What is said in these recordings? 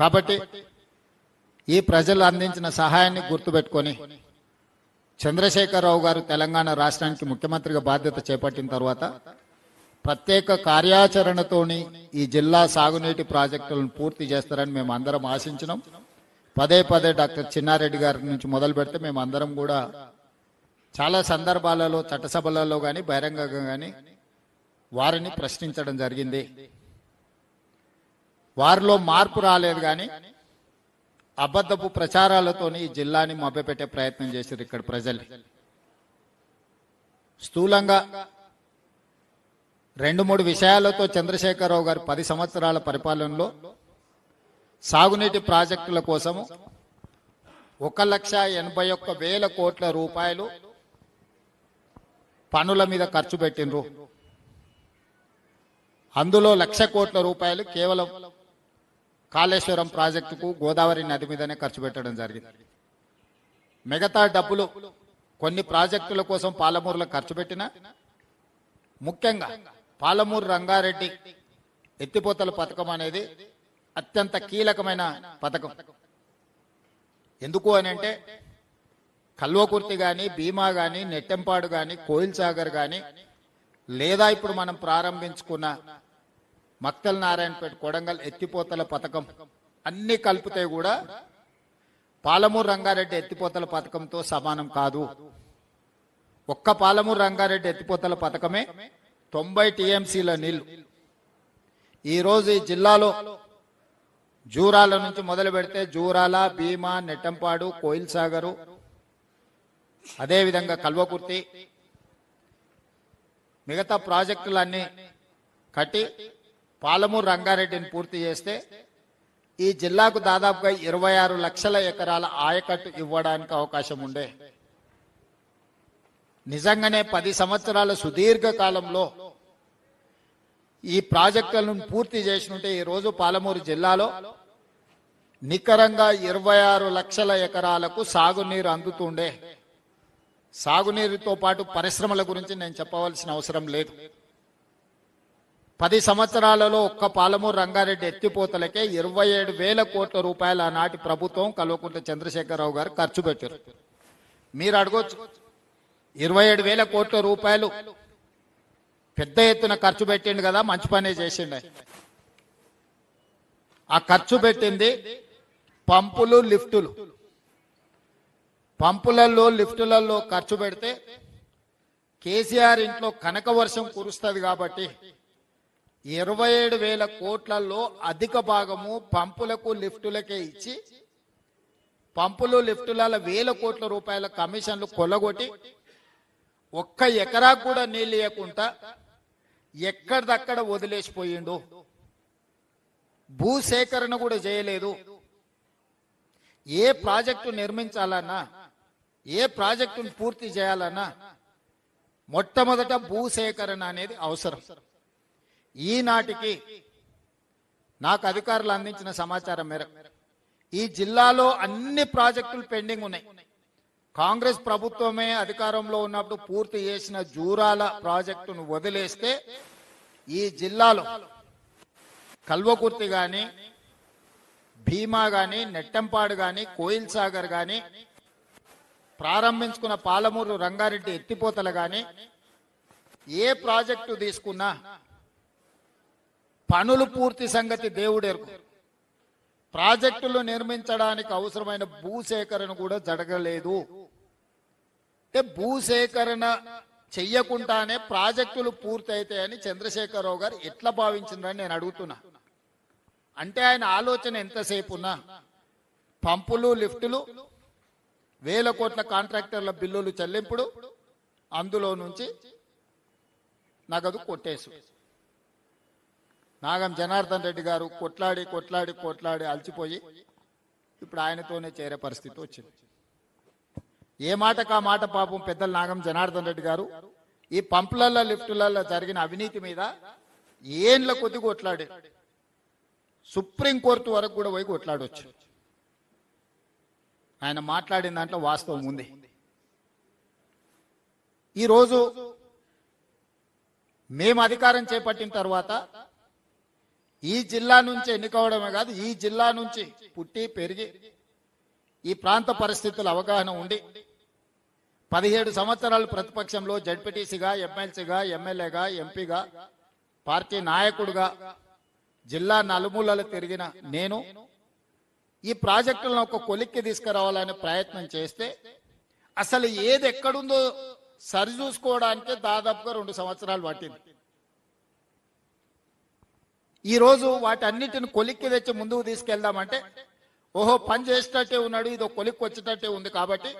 కాబట్టి ఈ ప్రజలు అందించిన సహాయాన్ని గుర్తుపెట్టుకొని చంద్రశేఖరరావు గారు తెలంగాణ రాష్ట్రానికి ముఖ్యమంత్రిగా బాధ్యత చేపట్టిన తర్వాత ప్రత్యేక కార్యాచరణతోని ఈ జిల్లా సాగునీటి ప్రాజెక్టులను పూర్తి చేస్తారని మేము అందరం ఆశించినాం. పదే పదే డాక్టర్ చిన్నారెడ్డి గారి నుంచి మొదలు పెడితే మేము అందరం కూడా చాలా సందర్భాలలో చట్టసభలలో కానీ బహిరంగంగా కానీ వారిని ప్రశ్నించడం జరిగింది. వారిలో మార్పు రాలేదు, కానీ అబద్ధపు ప్రచారాలతోని ఈ జిల్లాని మభ్యపెట్టే ప్రయత్నం చేశారు ఇక్కడ ప్రజలు. స్థూలంగా 2-3 విషయాలతో చంద్రశేఖరరావు గారు 10 సంవత్సరాల పరిపాలనలో సాగునీటి ప్రాజెక్టుల కోసము 1,81,000 కోట్ల రూపాయలు పనుల మీద ఖర్చు పెట్టినరు. అందులో 1,00,000 కోట్ల రూపాయలు కేవలం కాళేశ్వరం ప్రాజెక్టుకు గోదావరి నది మీదనే ఖర్చు పెట్టడం జరిగింది. మిగతా డబ్బులు కొన్ని ప్రాజెక్టుల కోసం పాలమూరులో ఖర్చు పెట్టిన, ముఖ్యంగా పాలమూరు రంగారెడ్డి ఎత్తిపోతల పథకం అనేది అత్యంత కీలకమైన పథకం. ఎందుకు అని అంటే కల్వకుర్తి కానీ, భీమా కానీ, నెట్టెంపాడు కానీ, కోయిల్ సాగర్ కానీ, లేదా ఇప్పుడు మనం ప్రారంభించుకున్న మక్తల్ నారాయణపేట కొడంగల్ ఎత్తిపోతల పథకం అన్ని కలిపితే కూడా పాలమూరు రంగారెడ్డి ఎత్తిపోతల పథకంతో సమానం కాదు. ఒక్క పాలమూరు రంగారెడ్డి ఎత్తిపోతల పథకమే 90 టీఎంసీల నీళ్లు. ఈరోజు ఈ జిల్లాలో జూరాల నుంచి మొదలు పెడితే జూరాల, భీమా, నెట్టంపాడు, కోయిల్ సాగరు, అదేవిధంగా కల్వకుర్తి, మిగతా ప్రాజెక్టులన్నీ కట్టి పాలమూరు రంగారెడ్డిని పూర్తి చేస్తే ఈ జిల్లాకు దాదాపుగా 26 లక్షల ఎకరాల ఆయకట్టు ఇవ్వడానికి అవకాశం ఉండే. నిజంగానే 10 సంవత్సరాల సుదీర్ఘ కాలంలో ఈ ప్రాజెక్టులను పూర్తి చేసినట్టే ఈ రోజు పాలమూరు జిల్లాలో నికరంగా 26 లక్షల ఎకరాలకు సాగునీరు అందుతుండే. సాగునీరుతో పాటు పరిశ్రమల గురించి నేను చెప్పవలసిన అవసరం లేదు. 10 సంవత్సరాలలో ఒక్క పాలమూరు రంగారెడ్డి ఎత్తిపోతలకే 27,000 కోట్ల రూపాయలు ఆనాటి ప్రభుత్వం కల్వకుంట్ల చంద్రశేఖరరావు గారు ఖర్చు పెట్టారు. మీరు అడగొచ్చు, 27,000 కోట్ల రూపాయలు పెద్ద ఎత్తున ఖర్చు పెట్టిండు కదా, మంచి పనే చేసిండు. ఆ ఖర్చు పెట్టింది పంపులు, లిఫ్టులు. పంపులలో, లిఫ్టులలో ఖర్చు పెడితే కేసీఆర్ ఇంట్లో కనక వర్షం కురుస్తుంది కాబట్టి 27,000 కోట్లలో అధిక భాగము పంపులకు, లిఫ్టులకే ఇచ్చి పంపులు, లిఫ్టుల 1,000 కోట్ల రూపాయల కమిషన్లు కొల్లగొట్టి ఒక్క ఎకరా కూడా నీళ్ళు ఇవ్వకుండా ఎక్కడిదక్కడ వదిలేసిపోయిండు. భూసేకరణ కూడా చేయలేదు. ఏ ప్రాజెక్టు నిర్మించాలన్నా, ఏ ప్రాజెక్టును పూర్తి చేయాలన్నా మొట్టమొదట భూసేకరణ అనేది అవసరం. ఈనాటికి నాకు అధికారులు అందించిన సమాచారం మేరకు ఈ జిల్లాలో అన్ని ప్రాజెక్టులు పెండింగ్ ఉన్నాయి. కాంగ్రెస్ ప్రభుత్వమే అధికారంలో ఉన్నప్పుడు పూర్తి చేసిన జూరాల ప్రాజెక్టును వదిలేస్తే ఈ జిల్లాలో కల్వకుర్తి కానీ, భీమా కానీ, నెట్టంపాడు కానీ, కోయిల్ సాగర్ కానీ, ప్రారంభించుకున్న పాలమూరు రంగారెడ్డి ఎత్తిపోతలు కానీ, ఏ ప్రాజెక్టు తీసుకున్నా పనులు పూర్తి సంగతి దేవుడెరుకు. ప్రాజెక్టులు నిర్మించడానికి అవసరమైన భూసేకరణ కూడా జరగలేదు. అంటే భూసేకరణ చెయ్యకుండానే ప్రాజెక్టులు పూర్తి అవుతాయని చంద్రశేఖరరావు గారు ఎట్లా భావించిందని నేను అడుగుతున్నా. అంటే ఆయన ఆలోచన ఎంతసేపు ఉన్నా పంపులు, లిఫ్టులు, 1,000 కోట్ల కాంట్రాక్టర్ల బిల్లులు చెల్లింపుడు, అందులో నుంచి నగదు కొట్టేసు. నాగం జనార్దన్ రెడ్డి గారు కొట్లాడి కొట్లాడి కొట్లాడి అలసిపోయి ఇప్పుడు ఆయనతోనే చేరే పరిస్థితి వచ్చింది. ఏ మాటకు ఆ మాట పాపం పెద్దలు నాగం జనార్దన్ రెడ్డి గారు ఈ పంపులలో, లిఫ్టులలో జరిగిన అవినీతి మీద ఏండ్ల కొద్ది కొట్లాడి సుప్రీంకోర్టు వరకు కూడా పోయి కొట్లాడవచ్చు. ఆయన మాట్లాడిన దాంట్లో వాస్తవం ఉంది. ఈరోజు మేము అధికారం చేపట్టిన తర్వాత ఈ జిల్లా నుంచి ఎన్నికవడమే కాదు, ఈ జిల్లా నుంచి పుట్టి పెరిగి ఈ ప్రాంత పరిస్థితుల అవగాహన ఉండి 17 సంవత్సరాలు ప్రతిపక్షంలో జడ్పీటీసీగా, ఎమ్మెల్సీగా, ఎమ్మెల్యేగా, ఎంపీగా, పార్టీ నాయకుడిగా జిల్లా నలుమూలలు తిరిగిన నేను ఈ ప్రాజెక్టులను ఒక కొలిక్కి తీసుకురావాలనే ప్రయత్నం చేస్తే అసలు ఏది ఎక్కడుందో సరిచూసుకోవడానికే దాదాపుగా 2 సంవత్సరాలు పట్టింది. ఈరోజు వాటన్నిటిని కొలిక్కి తెచ్చి ముందుకు తీసుకెళ్దామంటే ఓహో పని చేసేటట్టే ఉన్నాడు, ఇదో కొలిక్కి వచ్చేటట్టే ఉంది కాబట్టి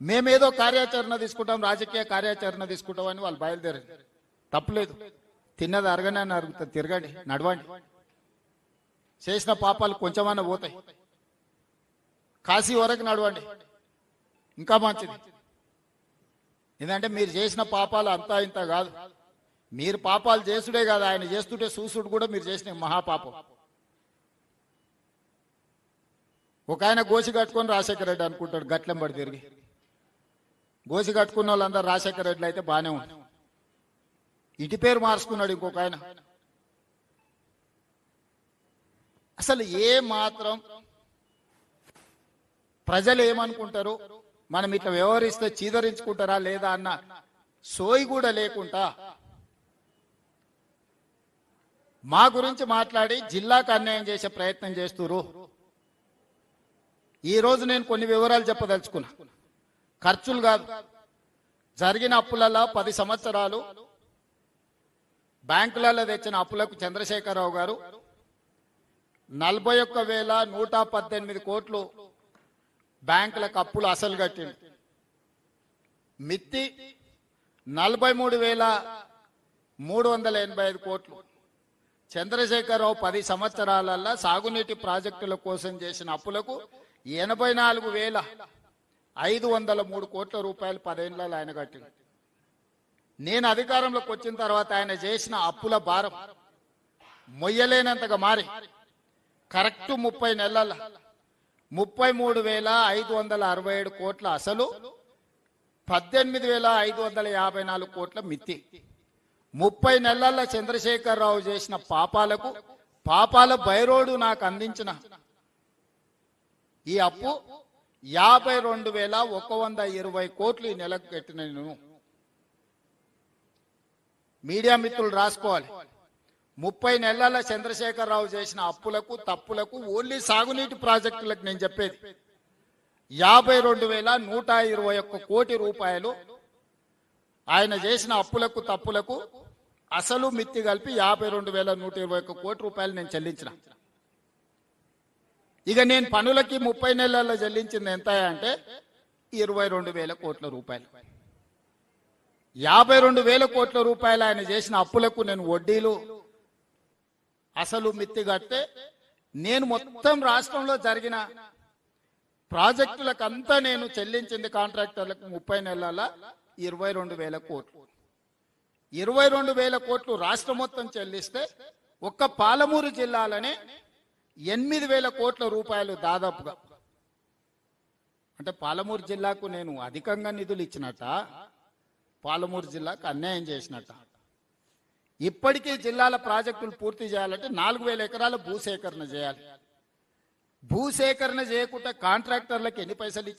మేమేదో కార్యాచరణ తీసుకుంటాం, రాజకీయ కార్యాచరణ తీసుకుంటాం అని వాళ్ళు బయలుదేరారు. తప్పులేదు, తిన్నది అరగనే అరుగుతుంది, తిరగండి, నడవండి, చేసిన పాపాలు కొంచెమన్నా పోతాయి, కాశీ వరకు నడవండి, ఇంకా మంచిది. ఎందుకంటే మీరు చేసిన పాపాలు అంతా ఇంత కాదు, మీరు పాపాలు చేసుడే కాదు, ఆయన చేస్తుంటే చూసుడు కూడా మీరు చేసిన మహాపాపం. ఒక ఆయన గోసి కట్టుకొని రాజశేఖర రెడ్డి అనుకుంటాడు, గట్లెంబడి తిరిగి గోసి కట్టుకున్న వాళ్ళందరూ రాజశేఖర రెడ్డి అయితే బాగానే ఉంది. ఇటు పేరు మార్చుకున్నాడు ఇంకొక ఆయన. అసలు ఏ మాత్రం ప్రజలు ఏమనుకుంటారు, మనం ఇట్లా వ్యవహరిస్తే చీదరించుకుంటారా లేదా అన్న సోయి కూడా లేకుండా మా గురించి మాట్లాడి జిల్లాకు అన్యాయం చేసే ప్రయత్నం చేస్తున్నారు. ఈ రోజు నేను కొన్ని వివరాలు చెప్పదలుచుకున్నా. ఖర్చులు కాదు, జరిగిన అప్పులలో 10 సంవత్సరాలు బ్యాంకులలో తెచ్చిన అప్పులకు చంద్రశేఖరరావు గారు 41,118 కోట్లు బ్యాంకులకు అప్పులు అసలు కట్టింది. మిత్తి 43,385 కోట్లు. చంద్రశేఖరరావు 10 సంవత్సరాలలో సాగునీటి ప్రాజెక్టుల కోసం చేసిన అప్పులకు 84,503 కోట్ల రూపాయలు 10 ఏళ్లలో ఆయన కట్టింది. నేను అధికారంలోకి వచ్చిన తర్వాత ఆయన చేసిన అప్పుల భారం మొయ్యలేనంతగా మారి కరెక్ట్ 30 నెలల 33,567 కోట్ల అసలు, 18,554 కోట్ల మిత్తి. 30 నెలల చంద్రశేఖరరావు చేసిన పాపాలకు పాపాల బైరోడు నాకు అందించిన ఈ అప్పు 52,120 కోట్లు ఈ నెలకు కట్టిన నేను. మీడియా మిత్రులు రాసుకోవాలి, 30 నెలల చంద్రశేఖరరావు చేసిన అప్పులకు తప్పులకు ఓన్లీ సాగునీటి ప్రాజెక్టులకు నేను చెప్పేది 52,121 కోటి రూపాయలు ఆయన చేసిన అప్పులకు తప్పులకు అసలు మిత్తి కలిపి 52,121 కోటి రూపాయలు నేను చెల్లించిన. ఇక నేను పనులకి 30 నెలల్లో చెల్లించింది ఎంత అంటే 22,000 కోట్ల రూపాయలు. 52,000 కోట్ల రూపాయలు ఆయన చేసిన అప్పులకు నేను వడ్డీలు అసలు మిత్తి కడితే నేను మొత్తం రాష్ట్రంలో జరిగిన ప్రాజెక్టులకంతా నేను చెల్లించింది కాంట్రాక్టర్లకు 30 నెలల 22,000 కోట్లు. 22,000 కోట్లు రాష్ట్రం మొత్తం చెల్లిస్తే ఒక్క పాలమూరు జిల్లాలనే 8,000 కోట్ల రూపాయలు దాదాపుగా. అంటే పాలమూరు జిల్లాకు నేను అధికంగా నిధులు ఇచ్చినట్ట, పాలమూరు జిల్లాకు అన్యాయం చేసినట్ట. ఇప్పటికీ జిల్లాల ప్రాజెక్టులు పూర్తి చేయాలంటే 4,000 ఎకరాల భూసేకరణ చేయాలి. భూసేకరణ చేయకుండా కాంట్రాక్టర్లకు ఎన్ని పైసలు ఇచ్చారు?